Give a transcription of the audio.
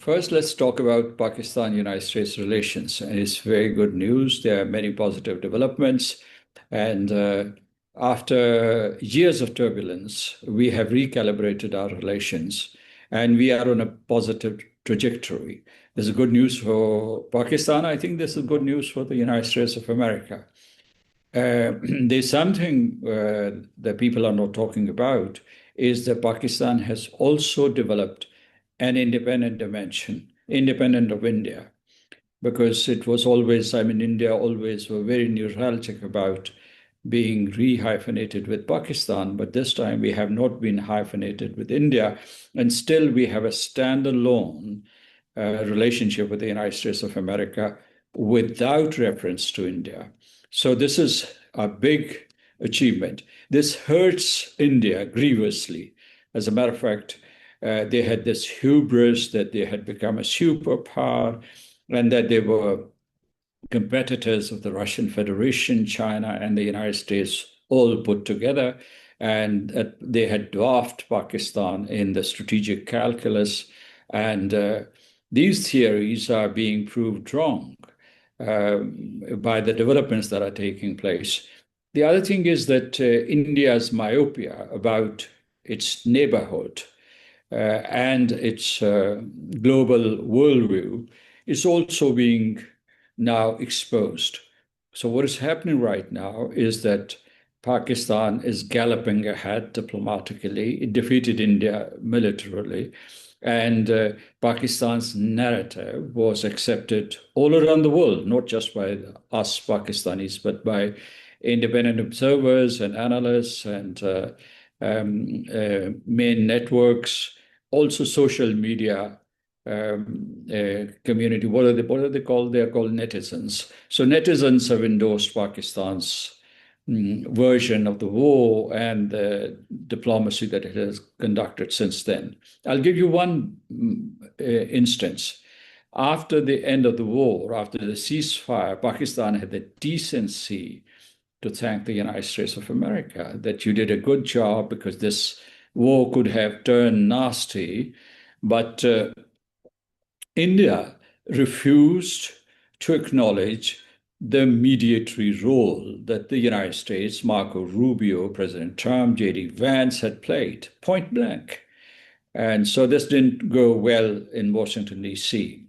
First, let's talk about Pakistan-United States relations. And it's very good news. There are many positive developments. And after years of turbulence, we have recalibrated our relations and we are on a positive trajectory. This is good news for Pakistan. I think this is good news for the United States of America. There's something that people are not talking about is that Pakistan has also developed an independent dimension, independent of India, because it was always, India always were very neuralgic about being re-hyphenated with Pakistan, but this time we have not been hyphenated with India, and still we have a standalone relationship with the United States of America without reference to India. So this is a big achievement. This hurts India grievously. As a matter of fact, they had this hubris that they had become a superpower and that they were competitors of the Russian Federation, China, and the United States all put together. And they had dwarfed Pakistan in the strategic calculus. And these theories are being proved wrong by the developments that are taking place. The other thing is that India's myopia about its neighborhood and its global worldview is also being now exposed. So what is happening right now is that Pakistan is galloping ahead diplomatically. It defeated India militarily. And Pakistan's narrative was accepted all around the world, not just by us Pakistanis, but by independent observers and analysts and main networks, also social media community. What are they called? They are called netizens. So netizens have endorsed Pakistan's version of the war and the diplomacy that it has conducted since then. I'll give you one instance. After the end of the war, after the ceasefire, Pakistan had the decency to thank the United States of America that you did a good job because this war could have turned nasty. But India refused to acknowledge the mediatory role that the United States, Marco Rubio, President Trump, J.D. Vance had played, point blank. And so this didn't go well in Washington, D.C.